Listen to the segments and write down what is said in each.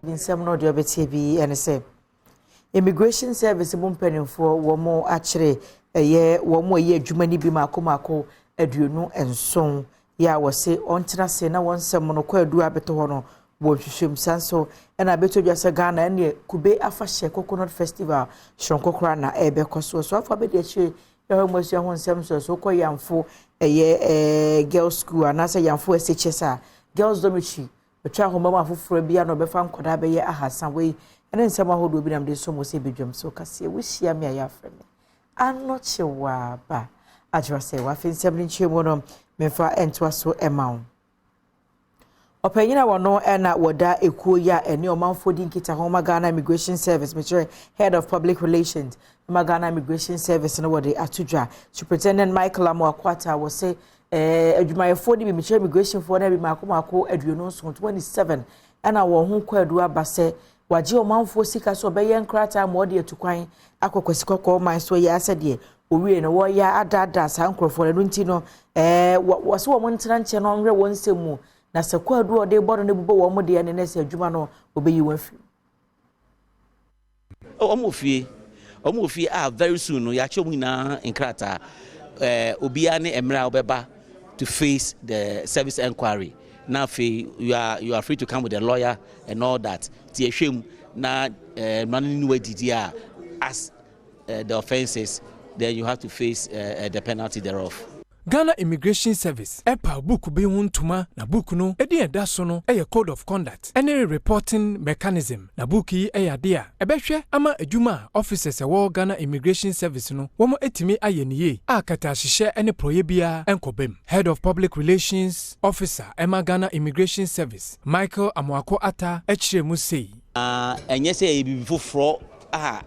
In some no TV and say immigration service bumping for one more actually a year, 1 more year, Jumani be Mako, Edunu and Song. Ya was say on Tina Sena one someone or do a better honor, won't shim sanso, and I bet you just a Ghana and ye Kube Afashe Coconut Festival, Shonkokrana, Ebe Koso, so for the she, almost your one Samson, so quite young for a year girls' school, and as a young for SHSR, girls' dormitory. The child mama for Biano Befam Kodabe has some way, and then someone who will be named so much bedroom so Cassia, we see me a friend. I'm not sure why, but I just say, what in 17 children, Mefa and twas so amount. Opinion wa no na wada ekuo ya ene omanfo di nkita homa Ghana Immigration Service Mr. Head of Public Relations Ghana Immigration Service no wode atudwa Superintendent Michael Amoakwata was say adwumayefo di Mr. Immigration for na bi makomako aduonu so 27 na wo ho kwadu abase waje omanfo sika so beye nkrata ma ode atukwan akokwasikoko man so ya asede owie no wo ya adada sankrofo no nti no wo so wo ntena nche no nwe won semu na sekwadu ode bodo ne bubo wo mode ne nese adwuma no obeyi wafi omofie very soon no ya chom nyina nkrata obia ne emra obeba to face the service inquiry. Now you are free to come with a lawyer and all that. Ti ehwem na manani we didia as the offenses, then you have to face the penalty thereof. Ghana Immigration Service epa book be huntuma na book no edi eda so no eye code of conduct any reporting mechanism na book yi eye de a ebehwe ama adwuma officers ewo Ghana Immigration Service no womo etimi ayeniye akata hihye ene proye bia enkobem. Head of Public Relations Officer Ghana Immigration Service Michael Amoako Ata echiremu sei enye se e bibi foforo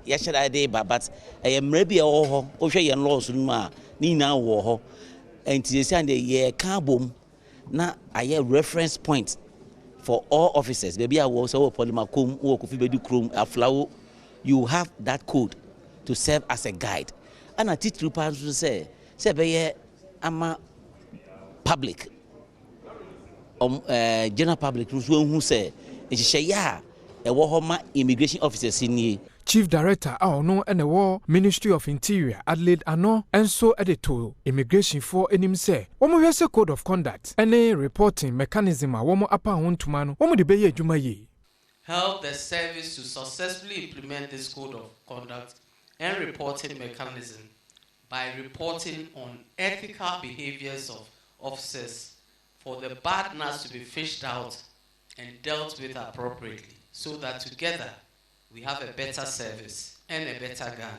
ya hyeda de ba but mra bia wo ho ohwe yen laws no ma ni na wo ho. And to say the year carbon na a reference point for all officers. Baby, I was so polymakum or coffee bedu chrome a flower. You have that code to serve as a guide. And I teach you to say be ama public general public who say ya a wahoma immigration officers in ye. Chief Director no and the War Ministry of Interior Adelaide Ano and so editor immigration for enim say womo hwese code of conduct any reporting mechanism a womo apa hontuma no womo de beye adwuma yi. Help the service to successfully implement this code of conduct and reporting mechanism by reporting on ethical behaviors of officers for the badness to be fished out and dealt with appropriately so that together we have a better service and a better Ghana.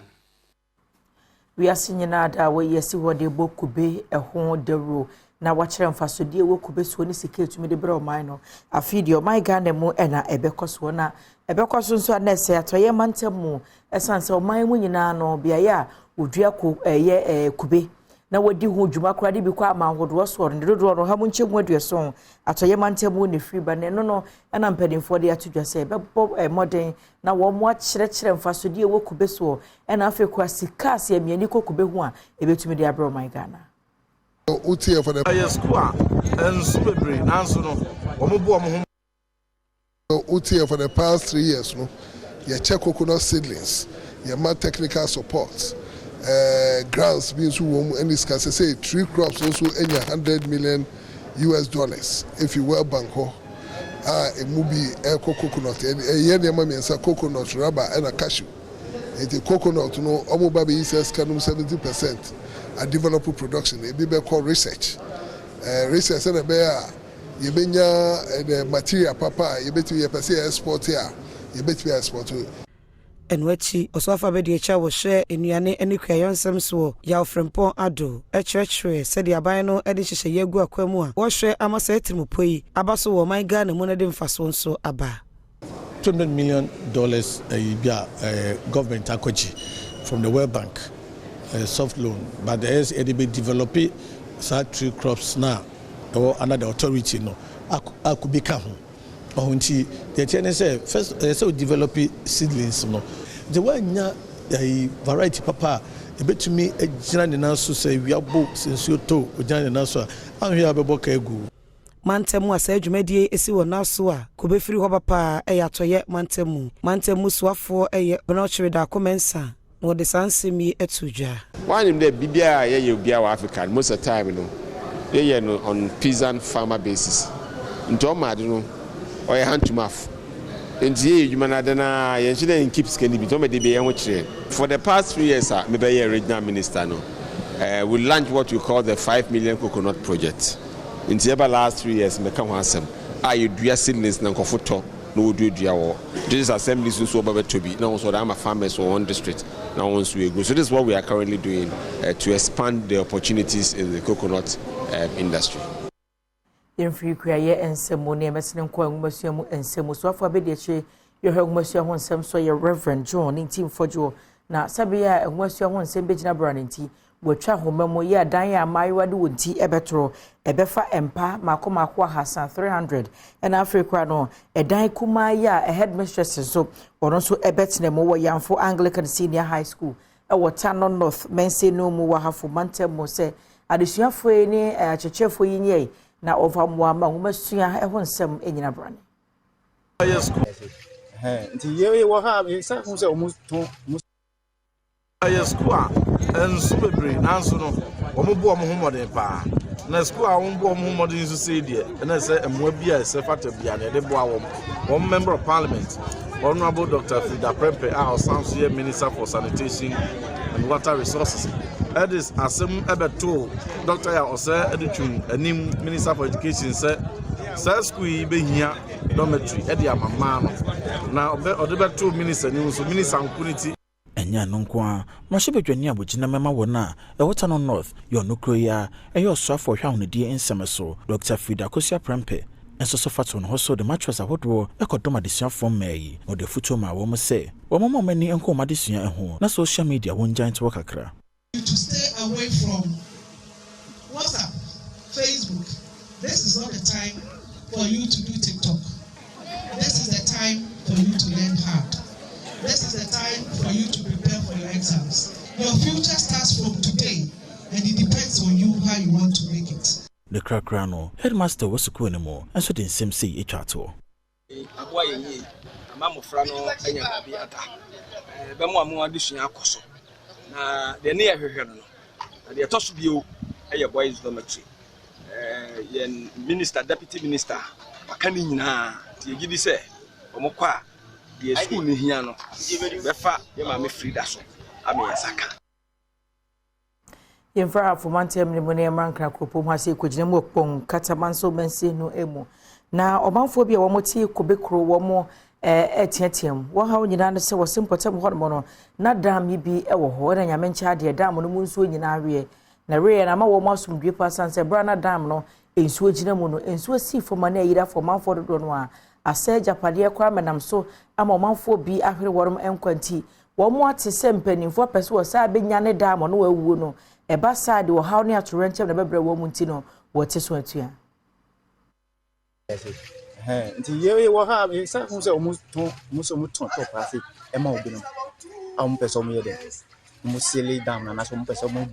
We are seeing that we yes what the book could be a home the rule. Now watch them for so dear work could be so any secret to me the bro minor. I feed your my Ghana mo and a becos one a becos so necessary to ye mantemo a sense of my winning no be a ya would you a year kube. Na wadi hu dwuma krade bi kwa manhodo so no dodo no hamunche mu aduason atoye mantemu ne free ba ne no na mpadinfo de atodwa se bebo modern na wo mo akyerɛkyerɛ mfasodie wo kube so na afekwa sikas ya miani kokube hu a ebetumi de abro my Ghana utie for the school and superbre nanso no wo mo bo mo utie for the past 3 years no ye check coconut seedlings ye ma technical support grants being so and this can say 3 crops also $100 million if you well bank ho a movie coconut and a year coconut rubber and a cashew. The coconut no almost baby says can 70% a develop production a be called research research and a bear you benya the material papa you bet you export here you bet you export and wechi osofa be de cha wo hwe enuane ene kwayonsem so ya ofrempon ado echechwe se de aban no ede hyehye yagu akwamu a wo hwe amasa etimopoi abaso wo man Ghana mu na de mfaso nso aba $200 million government akoji from the World Bank soft loan but there is EDB developing tree crops now or another authority no akubika ho ohunti the ten say first so develop seedlings no the one a variety papa e betumi agina ne nanso say we abo senso to ogina ne nanso an hwe abebo ka egu mantemu asa adwumadie esi wɔ naso a kobefiri hɔ papa atoyɛ mantemu soafo benochire da komensa no de sansemi etudwa one in the bibia ye bia wa African most of the time ye no on peasant farmer basis nto mad no or hand to mouth nti ye adwuma na de na ye nhyɛ keep scanning bi to me de be ye ho kyerɛ for the past 3 years me be ye regional minister no we launched what we call the 5 million coconut project in the last 3 years me kan ho asem you dua seedlings na nkɔfoto na wodua wo this assembly so oba to be now so that am farmers for one district now once we go so this is what we are currently doing to expand the opportunities in the coconut industry. Free Kuya and Semone Messin Musum and Semu so for Bediche, you heard Monsieur Honsem so your Reverend John in Team for Joe. Now Sabia and Monsieur Honsem Bejina Branity were travel memo ya Daya Maiwa do tea ebetro, ebefa empa, Makoma Hassan 300, and Africano, a Dai Kumaya, a headmistress so, or also ebetnemo young for Anglican Senior High School, a Watano North, men say no more have for Mante Mose, addition for any church for ye. Na over mwamba umasua ehonsem enyina brane yes nti ye wo ha sa hu se yes kwa ensu bebre nanso no omobo omhomode pa na school a wombo omhomode nso say die na se emwa bia se fata bia na de boa wom member of parliament Honorable Dr. Frida Prempe our South Minister for Sanitation and Water Resources. That is asem ebeto Dr. Ya ose edutun anim Minister for Education say school be hia dormitory e dia mama no na odebeto minister ni so minister nkuniti enya no nko a ma hye bedwani abogina mema wona e Wotano North yo no kroya e yo so afo hwa honodie nsem so Dr. Frida Kosia Prempe enso so fato no so de mattress ahodo ekodoma de suafo mai o de futo ma wo mo se wo mo mani enko ma de sua eho na social media won giant wo kakra to stay away from WhatsApp, Facebook. This is not the time for you to do TikTok. This is the time for you to learn hard. This is the time for you to prepare for your exams. Your future starts from today, and it depends on you how you want to make it. The Crackano, headmaster was a cool anymore, and so didn't seem see each other. Mamma Frano, and Yabiata. Bemo addition Akoso. Na the near her, the toss view, a boys dormitory. Yen minister, deputy minister, Pacanina, Tigidi say, Omokwa, the school in Hiano, Befa, Yamami Frida, I mean, Saka. Yemfra for Mantem Limone Manka Kupu Masi Kujimo Pong, Catamanso Mensi no emo. Na Obanphobia Wamoti Kubekro Wamo etietiam wo ha onyina se wo simpotem hormono na dam yi bi ewo ho na nyamencha de dam no mu nsuo nyina awe na re na ma wo masumdwe pasan se bra na dam no ensuo gina mu no ensuo si foma na yira fo manfo dodo no a ase japade kwa menam so ama manfo bi ahwere worom enkwanti wo mo ate se mpanimfo pese wo sa benya ne dam no wawuo no eba sade wo ha ne atorenchem na bebra wo mu nti no wo te so atua nti ye wo ha sa hu se muso ton top ase e ma obi no am pese mo ye de mo sele dam na so mo pese mo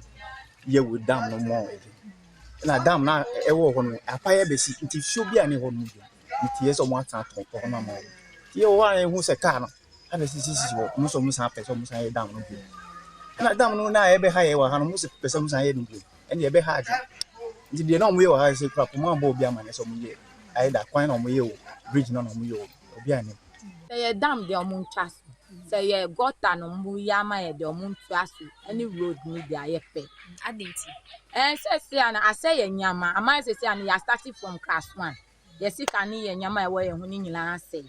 ye wo dam no mo na dam na e wo ho no apaye besi nti fio bia ne ho no nti ye so mo atan ton ko na mo ye wo ha hu se ka no ana sisi wo mo so mo san pese mo san ye dam no bi na dam no na e be ha ye wa ha no mo se pese mo san ye no bi ene e be ha adi nti de na mo ye wa ha se kra ko mo abo obi ama ne so mo ye aida kwan na mo ye o bridge na mo ye o obi ani say dam de omuntwa say ye gota no mo yama ye de omuntwa so any road ni de ayepe adinti say ana ase ye nyama ama say ana ya starting from class 1 ye sika ni ye nyama e wo ye hu ni nyina ase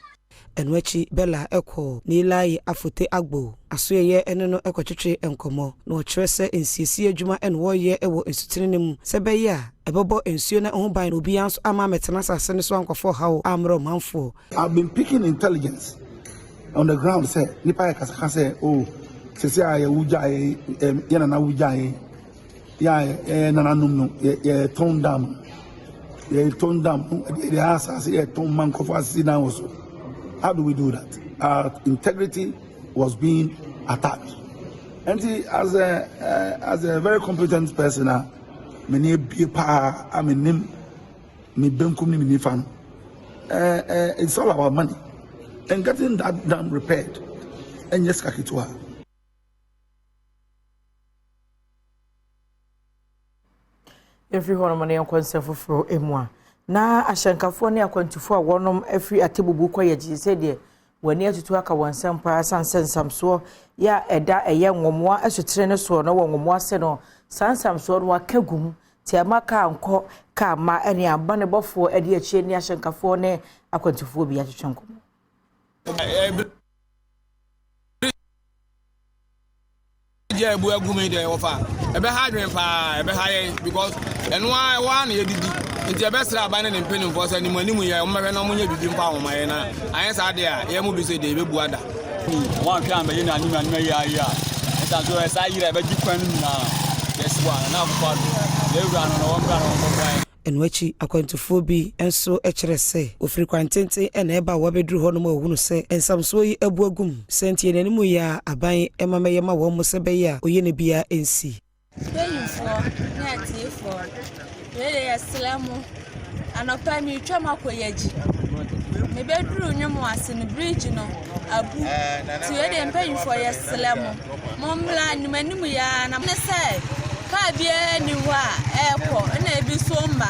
enwachi bella eko ni lai afote agbo asoye ene no ekotwetwe enkomo na o kyerese ensiesie adwuma ene wo ye ewo ensutene mu sebe ya ebebo ensuo na ho ban obi anso ama metena sase ne so ankofo hawo amro manfo. I've been picking intelligence on the ground say nipa kasa say oh sese aye wujae yana na wujae ya nana num no ye ton dam the answer ye ton man kofo asisi na also. How do we do that? Our integrity was being attacked. And as a very competent person, many people, I mean, me benkum ni me nifa no it's all about money and getting that dam repaired and yes kakitwa. Every one of my young concern for Emwa. Na ashankafo ne akwantufo a wonom afri atebubu kwa yaji said when near to aka wansam pa sansam so ya eda eye nwomwa asotre ne so no nwomwa se no sansam so no akagum ti amaka anko ka ma ene aba ne bofo ede achie ne ashankafo ne akwantufo bi atwetwenko je ebu agumi de wofa ebe ha dwen pa ebe ha ye because eno wa na yedidi nti ebe sra aba ne mpeni mfo se ni manimu ye o mehwe na munye bibi mpa wo maye na ayen sa de a ye mu bi se de ebe bu ada wa twa mbe na ni ma ya ya eta so esa yira ebe jikwan na yes wa na afọ de ewura no wo mbra no mo enwachi akwantufo bi enso ekere se ofiri kwantente ena eba wo bedru ho no ma ohunu se ensamso yi abu agum sentie nanimu ya aban emameye ma wo mo se be ya oye ne bia ensi beyifo na tifo wele assalamu anopa mi twa makoyaji me bedru nyomo ase ne bridge no abu ti wele empeyifo ya assalamu momla ni manimu ya na ne se ka bia ni wa eko na ebi so mba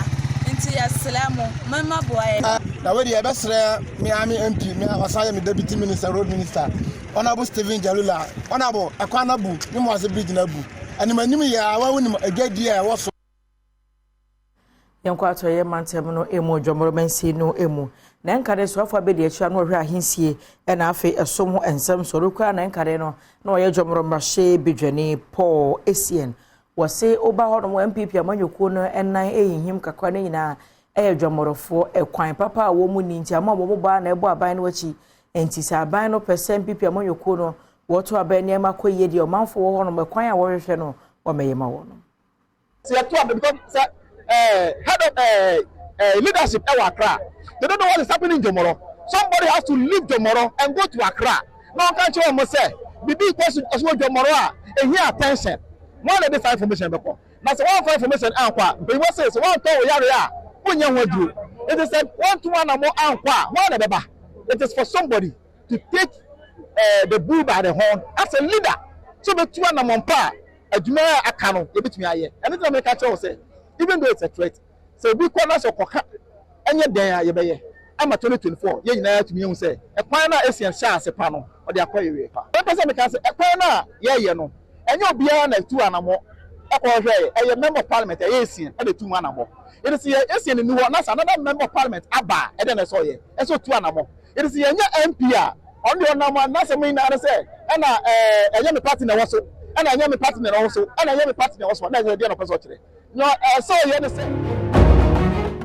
nti assalamu mama boy na we dey besre mi ami MP mi asaye mi deputy minister road minister honorable Stephen Jalula honorable akwanabu ni mo ase bridge na bu animanim ya wa woni agadi a wo so yankwa to ye mantem no emu dwomoro mensi no emu na nkare so afa be de achia no hwe ahensie na afa esom ho ensem so rokwa na nkare no na oye dwomoro mbahye bidwane Paul Esien wase oba hono MPP amanyoko no enan ehihim kakwa ne nyina dwomorofo ekwan papa a wo mu ni nti ama wo ba na ebo aban no wachi enti sa aban no pese MPP amanyoko no woto aban ne makoye de omanfo wo hono ekwan a wo hwehwe no wo meyema wo no se to am because head of leadership at Accra. They don't know what is happening in Jomoro. Somebody has to leave Jomoro and go to Accra. Now can't you almost say the big person as well Jomoro and here attention. One of the five information before. Now so one five information anqua. But what says one to yarea unya wadu. It is said 1 to 1 more anqua. One of the it is for somebody to take the bull by the horn as a leader. So the 2 and mompa adwuma akano e betumi aye. Anything make catch you say even though it's a threat. So we corners of koka enye den aye beye. Ama 2024 ye nyina atumi hu say e kwan na Asian sha asepa no o de akoyewe pa. E pese me ka say e kwan na ye no enye obia na 2 anamo akohwe eye member of parliament e Asian e de 2 anamo. It is ye Asian ni wo na another member of parliament aba e de na so ye. E so 2 anamo. It is ye MP a on the anamo na se me na say e na enye me party na wo so. And I am a partner also. And I am a partner also. That's the idea of person. No, so you understand.